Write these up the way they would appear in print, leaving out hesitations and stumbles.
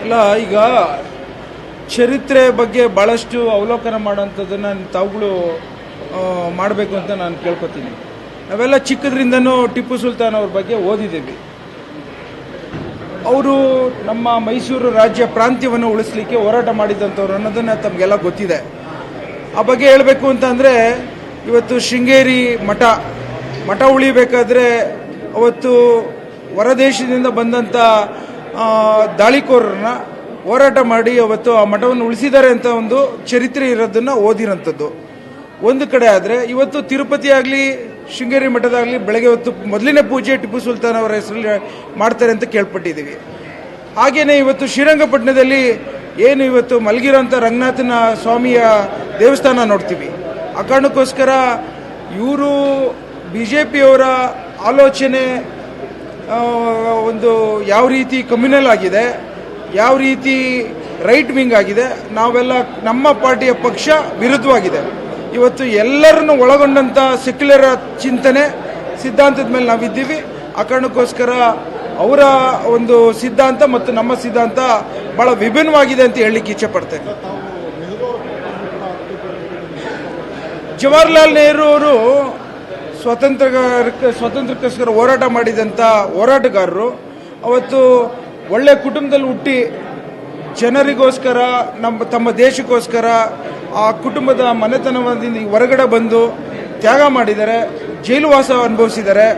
ಅಲ್ಲ, ಈಗ ಚರಿತ್ರೆ ಬಗ್ಗೆ ಭಾಳಷ್ಟು ಅವಲೋಕನ ಮಾಡೋಂಥದ್ದನ್ನು ತಾವುಗಳು ಮಾಡಬೇಕು ಅಂತ ನಾನು ಕೇಳ್ಕೊತೀನಿ. ನಾವೆಲ್ಲ ಚಿಕ್ಕದ್ರಿಂದನೂ ಟಿಪ್ಪು ಸುಲ್ತಾನ್ ಅವ್ರ ಬಗ್ಗೆ ಓದಿದ್ದೀವಿ. ಅವರು ನಮ್ಮ ಮೈಸೂರು ರಾಜ್ಯ ಪ್ರಾಂತ್ಯವನ್ನು ಉಳಿಸಲಿಕ್ಕೆ ಹೋರಾಟ ಮಾಡಿದಂಥವ್ರು ಅನ್ನೋದನ್ನು ತಮಗೆಲ್ಲ ಗೊತ್ತಿದೆ. ಆ ಬಗ್ಗೆ ಹೇಳಬೇಕು ಅಂತಂದರೆ, ಇವತ್ತು ಶೃಂಗೇರಿ ಮಠ ಉಳಿಬೇಕಾದ್ರೆ ಅವತ್ತು ಹೊರದೇಶದಿಂದ ಬಂದಂಥ ದಾಳಿಕೋರರನ್ನ ಹೋರಾಟ ಮಾಡಿ ಅವತ್ತು ಆ ಮಠವನ್ನು ಉಳಿಸಿದ್ದಾರೆ ಅಂತ ಒಂದು ಚರಿತ್ರೆ ಇರೋದನ್ನು ಓದಿರೋಂಥದ್ದು ಒಂದು ಕಡೆ. ಆದರೆ ಇವತ್ತು ತಿರುಪತಿ ಆಗಲಿ ಶೃಂಗೇರಿ ಮಠದಾಗಲಿ ಬೆಳಗ್ಗೆ ಹೊತ್ತು ಮೊದಲನೇ ಪೂಜೆ ಟಿಪ್ಪು ಸುಲ್ತಾನ್ ಅವರ ಹೆಸರಲ್ಲಿ ಮಾಡ್ತಾರೆ ಅಂತ ಕೇಳ್ಪಟ್ಟಿದ್ದೀವಿ. ಹಾಗೆಯೇ ಇವತ್ತು ಶ್ರೀರಂಗಪಟ್ಟಣದಲ್ಲಿ ಏನು ಇವತ್ತು ಮಲಗಿರೋಂಥ ರಂಗನಾಥನ ಸ್ವಾಮಿಯ ದೇವಸ್ಥಾನ ನೋಡ್ತೀವಿ. ಆ ಕಾರಣಕ್ಕೋಸ್ಕರ ಇವರು BJPಯವರ ಆಲೋಚನೆ ಒಂದು ಯಾವ ರೀತಿ ಕಮ್ಯುನಲ್ ಆಗಿದೆ, ಯಾವ ರೀತಿ ರೈಟ್ ವಿಂಗ್ ಆಗಿದೆ, ನಾವೆಲ್ಲ ನಮ್ಮ ಪಾರ್ಟಿಯ ಪಕ್ಷ ವಿರುದ್ಧವಾಗಿದೆ. ಇವತ್ತು ಎಲ್ಲರನ್ನು ಒಳಗೊಂಡಂಥ ಸೆಕ್ಯುಲರ್ ಚಿಂತನೆ ಸಿದ್ಧಾಂತದ ಮೇಲೆ ನಾವಿದ್ದೀವಿ. ಆ ಕಾರಣಕ್ಕೋಸ್ಕರ ಅವರ ಒಂದು ಸಿದ್ಧಾಂತ ಮತ್ತು ನಮ್ಮ ಸಿದ್ಧಾಂತ ಬಹಳ ವಿಭಿನ್ನವಾಗಿದೆ ಅಂತ ಹೇಳಲಿಕ್ಕೆ ಇಚ್ಛೆ ಪಡ್ತೇನೆ. ಜವಾಹರ್ಲಾಲ್ ನೆಹರು ಅವರು ಸ್ವಾತಂತ್ರ್ಯಕ್ಕೋಸ್ಕರ ಹೋರಾಟ ಮಾಡಿದಂಥ ಹೋರಾಟಗಾರರು. ಅವತ್ತು ಒಳ್ಳೆ ಕುಟುಂಬದಲ್ಲಿ ಹುಟ್ಟಿ ಜನರಿಗೋಸ್ಕರ ತಮ್ಮ ದೇಶಕ್ಕೋಸ್ಕರ ಆ ಕುಟುಂಬದ ಮನೆತನದಿಂದ ಹೊರಗಡೆ ಬಂದು ತ್ಯಾಗ ಮಾಡಿದ್ದಾರೆ, ಜೈಲು ವಾಸ ಅನುಭವಿಸಿದ್ದಾರೆ.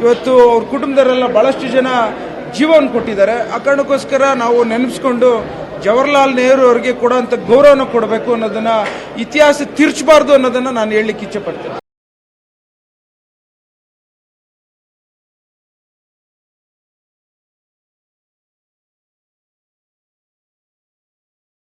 ಇವತ್ತು ಅವ್ರ ಕುಟುಂಬದವರೆಲ್ಲ ಭಾಳಷ್ಟು ಜನ ಜೀವವನ್ನು ಕೊಟ್ಟಿದ್ದಾರೆ. ಆ ಕಾರಣಕ್ಕೋಸ್ಕರ ನಾವು ನೆನಪಿಸ್ಕೊಂಡು ಜವಾಹರ್ಲಾಲ್ ನೆಹರು ಅವರಿಗೆ ಕೊಡೋಂಥ ಗೌರವನ ಕೊಡಬೇಕು ಅನ್ನೋದನ್ನು, ಇತಿಹಾಸ ತಿರ್ಚಬಾರ್ದು ಅನ್ನೋದನ್ನು ನಾನು ಹೇಳಲಿಕ್ಕೆ ಇಚ್ಛೆ ಪಡ್ತೇನೆ.